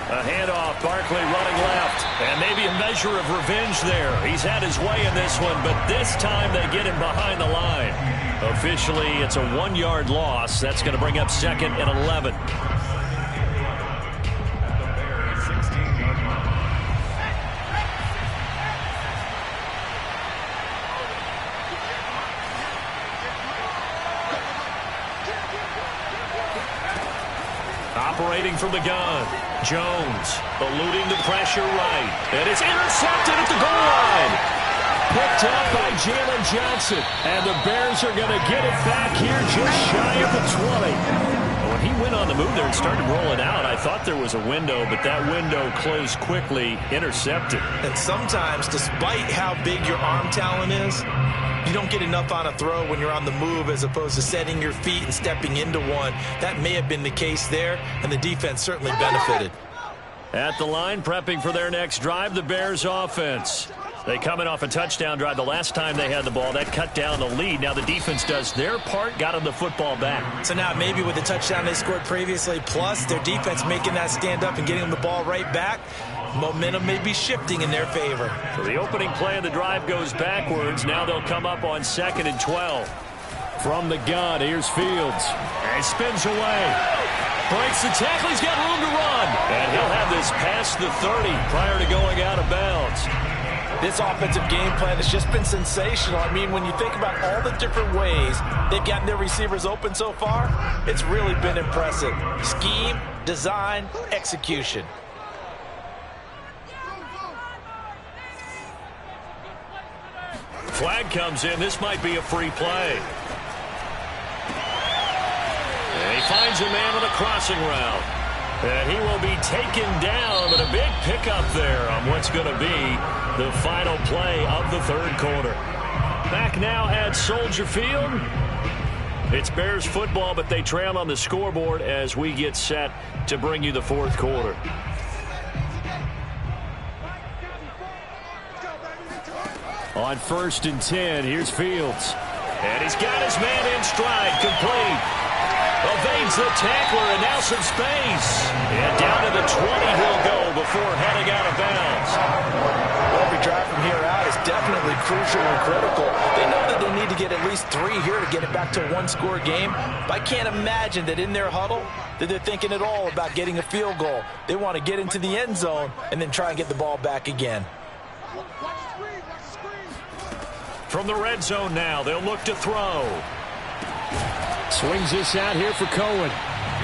A handoff, Barkley running left, and maybe a measure of revenge there. He's had his way in this one, but this time they get him behind the line. Officially, it's a 1-yard loss. That's going to bring up 2nd and 11. Operating from the gun, Jones eluding the pressure right, and it's intercepted at the goal line. Picked up by Jalen Johnson, and the Bears are going to get it back here just shy of the 20. When he went on the move there and started rolling out, I thought there was a window, but that window closed quickly, intercepted. And sometimes, despite how big your arm talent is, you don't get enough on a throw when you're on the move as opposed to setting your feet and stepping into one. That may have been the case there, and the defense certainly benefited. At the line, prepping for their next drive, the Bears offense. They come in off a touchdown drive the last time they had the ball. That cut down the lead. Now the defense does their part, got them the football back. So now maybe with the touchdown they scored previously, plus their defense making that stand up and getting them the ball right back, momentum may be shifting in their favor. So the opening play of the drive goes backwards. Now they'll come up on 2nd and 12. From the gun, here's Fields. And spins away. Breaks the tackle. He's got room to run. And he'll have this past the 30 prior to going out of bounds. This offensive game plan has just been sensational. I mean, when you think about all the different ways they've gotten their receivers open so far, it's really been impressive. Scheme, design, execution. Flag comes in. This might be a free play. And he finds a man on a crossing route. And he will be taken down, but a big pickup there on what's going to be the final play of the 3rd quarter. Back now at Soldier Field. It's Bears football, but they trail on the scoreboard as we get set to bring you the 4th quarter. On 1st and 10, here's Fields. And he's got his man in stride, complete. Evades the tackler, and now some space. And down to the 20 he'll go before heading out of bounds. Well, every drive from here out is definitely crucial and critical. They know that they need to get at least 3 here to get it back to a one-score game. But I can't imagine that in their huddle that they're thinking at all about getting a field goal. They want to get into the end zone and then try and get the ball back again. From the red zone now, they'll look to throw. Swings this out here for Cohen.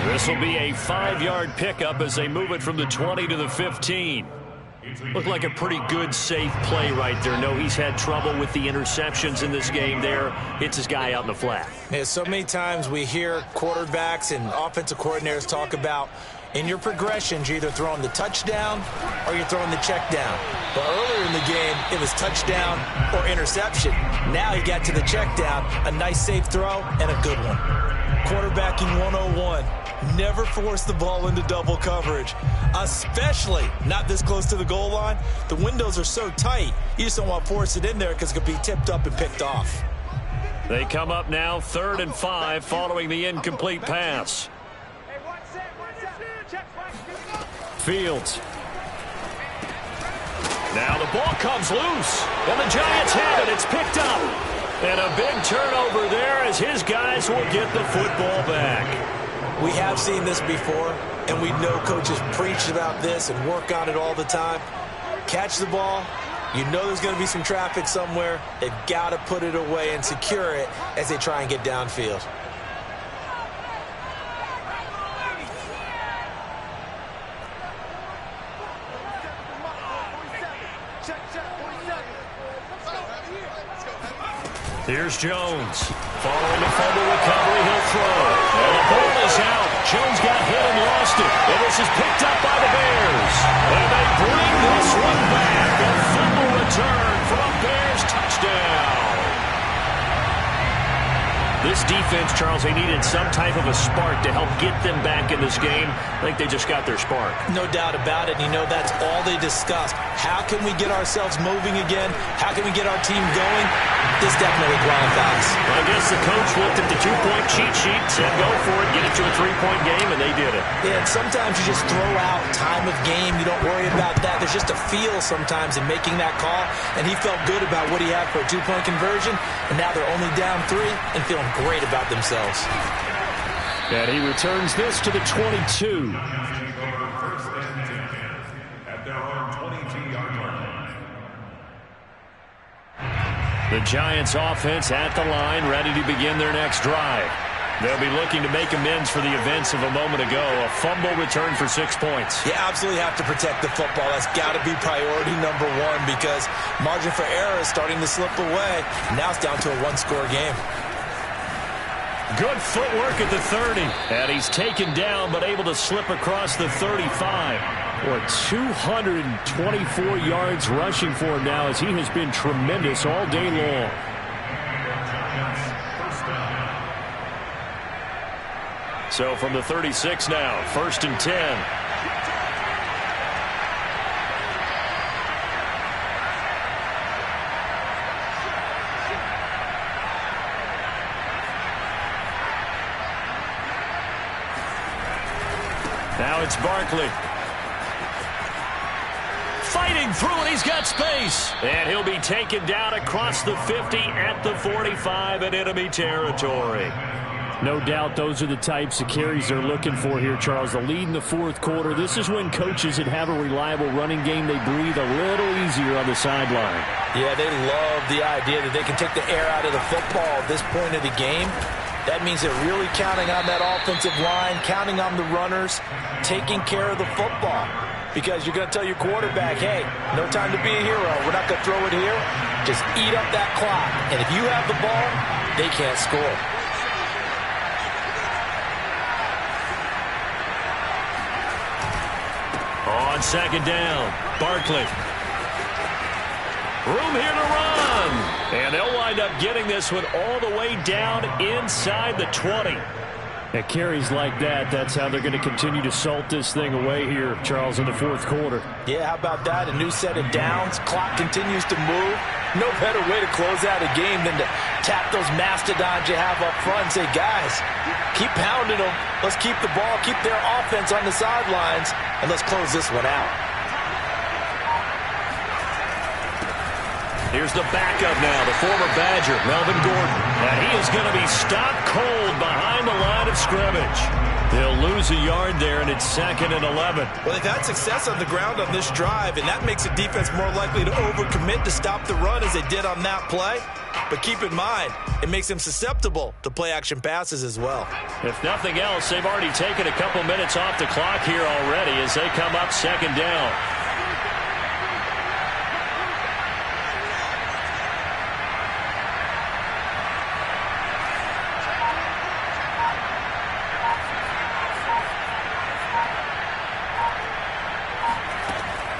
This will be a 5-yard pickup as they move it from the 20 to the 15. Looked like a pretty good, safe play right there. No, he's had trouble with the interceptions in this game there. Hits his guy out in the flat. Yeah, so many times we hear quarterbacks and offensive coordinators talk about in your progressions, you're either throwing the touchdown or you're throwing the check down. But earlier in the game, it was touchdown or interception. Now he got to the check down, a nice safe throw, and a good one. Quarterbacking 101. Never force the ball into double coverage, especially not this close to the goal line. The windows are so tight, you just don't want to force it in there because it could be tipped up and picked off. They come up now 3rd and 5 following the incomplete pass. Fields. Now the ball comes loose, and the Giants have it. It's picked up. And a big turnover there as his guys will get the football back. We have seen this before, and we know coaches preach about this and work on it all the time. Catch the ball. You know there's going to be some traffic somewhere. They've got to put it away and secure it as they try and get downfield. Here's Jones. Following the fumble recovery, he'll throw. And the ball is out. Jones got hit and lost it. And this is picked up by the Bears. And they bring this one back. A fumble return for a Bears touchdown. This defense, Charles, they needed some type of a spark to help get them back in this game. I think they just got their spark. No doubt about it. You know, that's all they discussed. How can we get ourselves moving again? How can we get our team going? This definitely qualifies. Well, I guess the coach looked at the 2-point cheat sheet, said go for it, get it to a 3-point game, and they did it. Yeah, and sometimes you just throw out time of game. You don't worry about that. There's just a feel sometimes in making that call, and he felt good about what he had for a 2-point conversion, and now they're only down 3 and feeling great about themselves. And he returns this to the 22. The Giants offense at the line, ready to begin their next drive. They'll be looking to make amends for the events of a moment ago. A fumble return for 6 points. You absolutely have to protect the football. That's got to be priority number 1 because margin for error is starting to slip away. Now it's down to a 1-score game. Good footwork at the 30. And he's taken down but able to slip across the 35. Or 224 yards rushing for him now as he has been tremendous all day long. So from the 36 now, 1st and 10. Now it's Barkley. Fighting through, and he's got space. And he'll be taken down across the 50 at the 45 in enemy territory. No doubt those are the types of carries they're looking for here, Charles. The lead in the 4th quarter. This is when coaches that have a reliable running game, they breathe a little easier on the sideline. Yeah, they love the idea that they can take the air out of the football at this point of the game. That means they're really counting on that offensive line, counting on the runners, taking care of the football. Because you're going to tell your quarterback, hey, no time to be a hero. We're not going to throw it here. Just eat up that clock. And if you have the ball, they can't score. On 2nd down, Barkley. Room here to run. And they'll wind up getting this one all the way down inside the 20. At carries like that, that's how they're going to continue to salt this thing away here, Charles, in the 4th quarter. Yeah, how about that? A new set of downs. Clock continues to move. No better way to close out a game than to tap those mastodons you have up front and say, guys, keep pounding them. Let's keep the ball, keep their offense on the sidelines, and let's close this one out. Here's the backup now, the former Badger, Melvin Gordon. And he is going to be stopped cold behind the line of scrimmage. They'll lose a yard there, and it's 2nd and 11. Well, they've had success on the ground on this drive, and that makes the defense more likely to overcommit to stop the run as they did on that play. But keep in mind, it makes them susceptible to play-action passes as well. If nothing else, they've already taken a couple minutes off the clock here already as they come up 2nd down.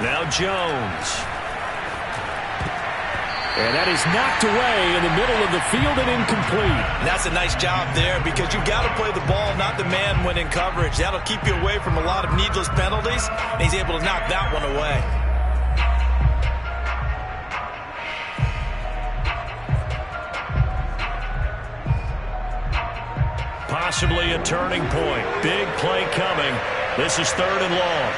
Now Jones. And that is knocked away in the middle of the field and incomplete. And that's a nice job there because you've got to play the ball, not the man when in coverage. That'll keep you away from a lot of needless penalties, and he's able to knock that one away. Possibly a turning point. Big play coming. This is 3rd and long.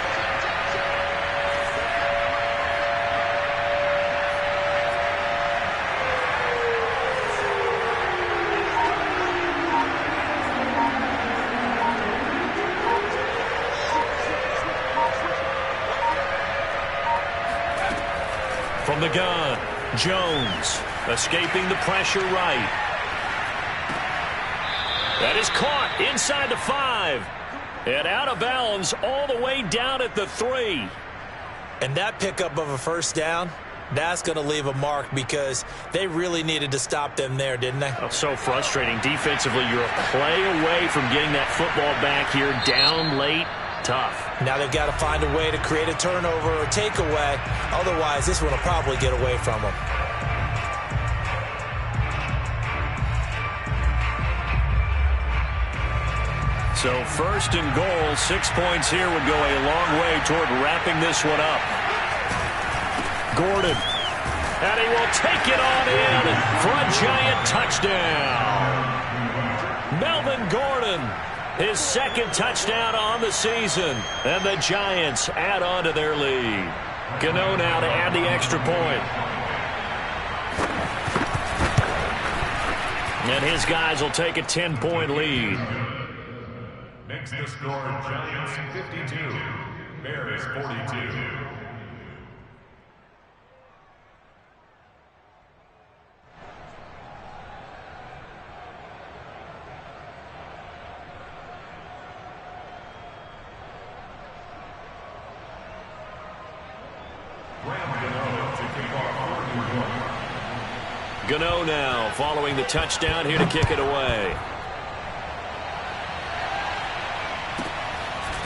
From the gun, Jones escaping the pressure right. That is caught inside the 5 and out of bounds all the way down at the 3. And that pickup of a first down, that's going to leave a mark because they really needed to stop them there, didn't they? Oh, so frustrating. Defensively, you're a play away from getting that football back here down late. Tough. Now they've got to find a way to create a turnover or takeaway. Otherwise, this one will probably get away from them. So 1st and goal, 6 points here would go a long way toward wrapping this one up. Gordon. And he will take it on in for a giant touchdown. Melvin Gordon. His 2nd touchdown on the season. And the Giants add on to their lead. Gano now to add the extra point. And his guys will take a 10-point lead. Makes the score Giants 52, Bears 42. Gano now following the touchdown here to kick it away.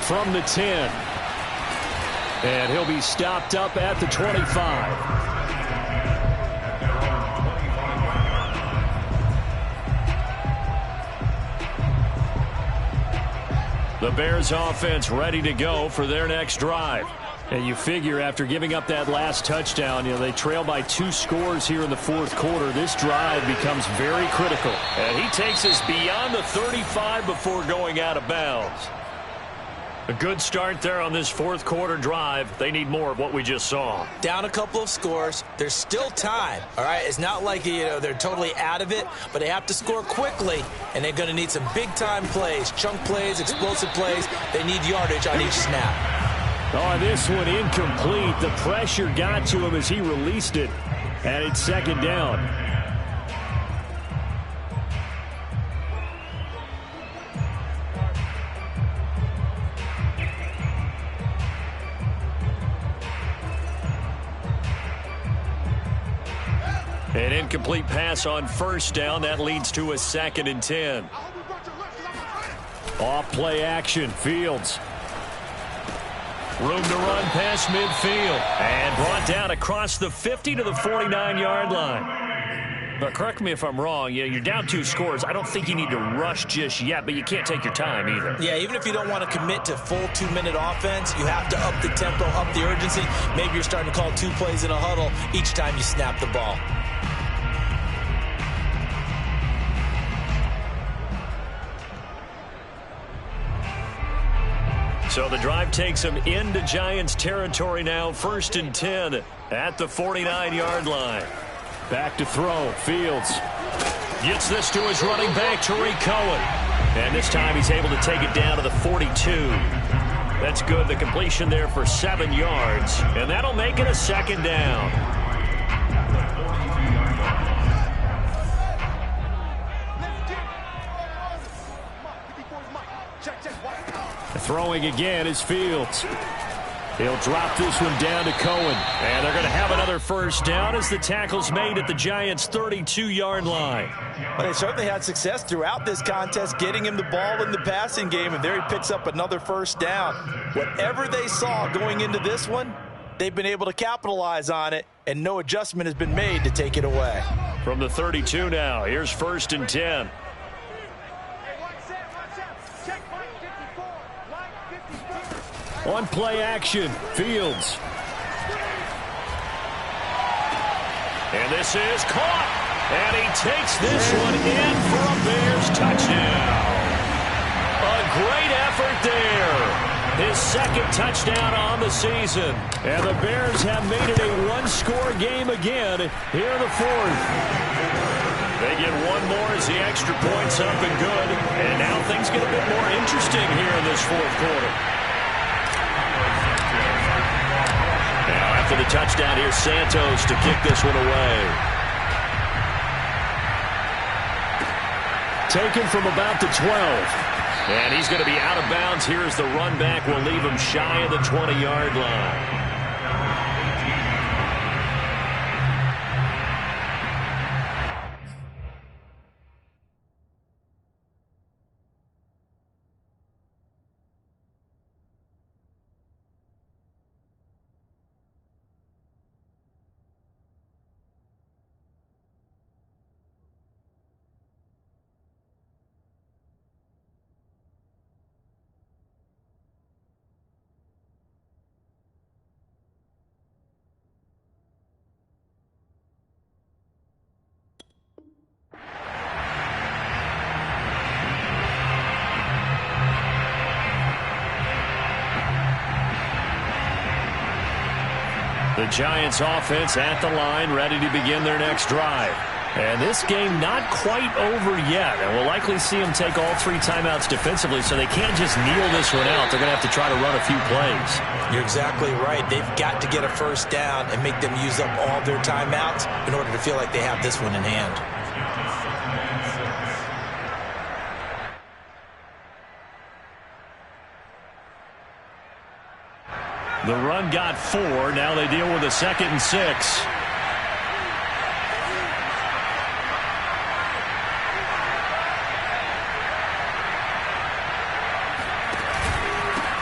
From the 10. And he'll be stopped up at the 25. The Bears offense ready to go for their next drive. And you figure after giving up that last touchdown, they trail by 2 scores here in the 4th quarter. This drive becomes very critical. And he takes us beyond the 35 before going out of bounds. A good start there on this 4th quarter drive. They need more of what we just saw. Down a couple of scores. There's still time. All right, it's not like they're totally out of it, but they have to score quickly, and they're going to need some big-time plays, chunk plays, explosive plays. They need yardage on each snap. Oh, this one incomplete. The pressure got to him as he released it, and it's 2nd down. An incomplete pass on 1st down. That leads to a 2nd and 10. Off play action. Fields. Room to run past midfield. And brought down across the 50 to the 49-yard line. But correct me if I'm wrong. You're down 2 scores. I don't think you need to rush just yet, but you can't take your time either. Yeah, even if you don't want to commit to full 2-minute offense, you have to up the tempo, up the urgency. Maybe you're starting to call 2 plays in a huddle each time you snap the ball. So the drive takes him into Giants territory now, 1st and 10 at the 49-yard line. Back to throw. Fields gets this to his running back, Tariq Cohen. And this time he's able to take it down to the 42. That's good. The completion there for 7 yards. And that'll make it a 2nd down. throwing again is Fields. He'll drop this one down to Cohen. And they're going to have another 1st down as the tackle's made at the Giants' 32-yard line. Well, they certainly had success throughout this contest, getting him the ball in the passing game, and there he picks up another 1st down. Whatever they saw going into this one, they've been able to capitalize on it, and no adjustment has been made to take it away. From the 32 now, here's 1st and 10. On play action, Fields. And this is caught. And he takes this one in for a Bears touchdown. A great effort there. His 2nd touchdown on the season. And the Bears have made it a one-score game again here in the 4th. They get one more as the extra point's up and good. And now things get a bit more interesting here in this 4th quarter. Now after the touchdown, here's Santos to kick this one away. Taken from about the 12. And he's going to be out of bounds here as the run back will leave him shy of the 20-yard line. The Giants offense at the line, ready to begin their next drive. And this game not quite over yet. And we'll likely see them take all 3 timeouts defensively, so they can't just kneel this one out. They're going to have to try to run a few plays. You're exactly right. They've got to get a 1st down and make them use up all their timeouts in order to feel like they have this one in hand. The run got 4. Now they deal with a 2nd and 6.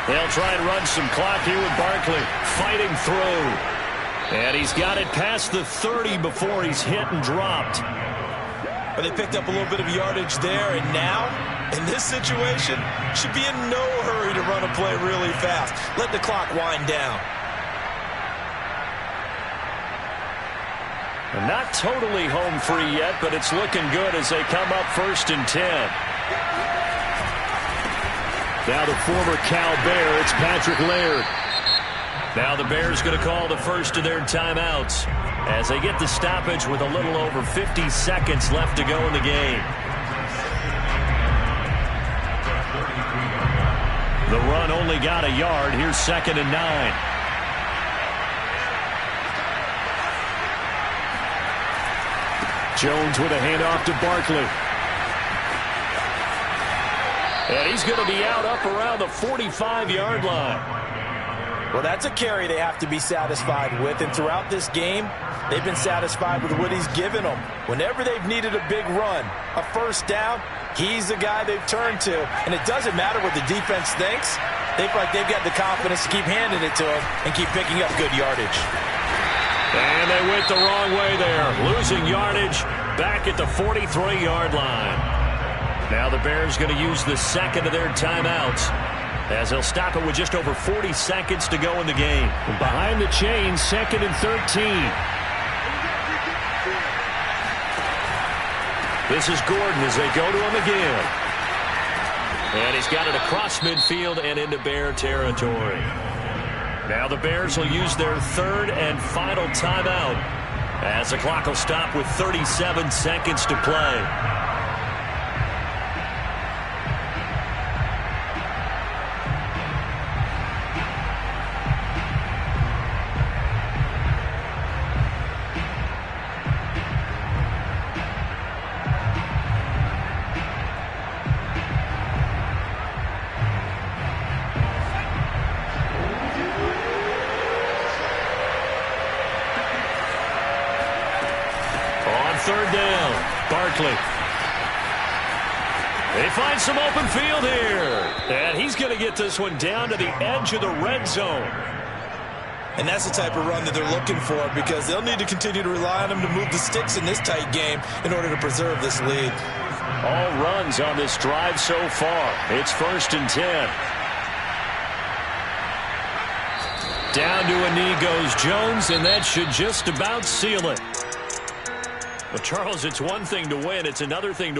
They'll try and run some clock here with Barkley fighting through. And he's got it past the 30 before he's hit and dropped. But they picked up a little bit of yardage there, and now, in this situation, should be in no hurry to run a play really fast. Let the clock wind down. And not totally home free yet, but it's looking good as they come up 1st and 10. Now the former Cal Bear, it's Patrick Laird. Now the Bears going to call the first of their timeouts as they get the stoppage with a little over 50 seconds left to go in the game. The run only got a yard. Here's 2nd and 9. Jones with a handoff to Barkley. And he's going to be out up around the 45-yard line. Well, that's a carry they have to be satisfied with, and throughout this game, they've been satisfied with what he's given them. Whenever they've needed a big run, a 1st down, he's the guy they've turned to, and it doesn't matter what the defense thinks. They feel like they've got the confidence to keep handing it to him and keep picking up good yardage. And they went the wrong way there, losing yardage back at the 43-yard line. Now the Bears going to use the 2nd of their timeouts as they'll stop it with just over 40 seconds to go in the game. Behind the chains, 2nd and 13. This is Gordon as they go to him again. And he's got it across midfield and into Bear territory. Now the Bears will use their third and final timeout as the clock will stop with 37 seconds to play. Third down, Barkley. They find some open field here. And he's going to get this one down to the edge of the red zone. And that's the type of run that they're looking for, because they'll need to continue to rely on him to move the sticks in this tight game in order to preserve this lead. All runs on this drive so far. It's 1st and 10. Down to a knee goes Jones, and that should just about seal it. Well, Charles, it's one thing to win. It's another thing to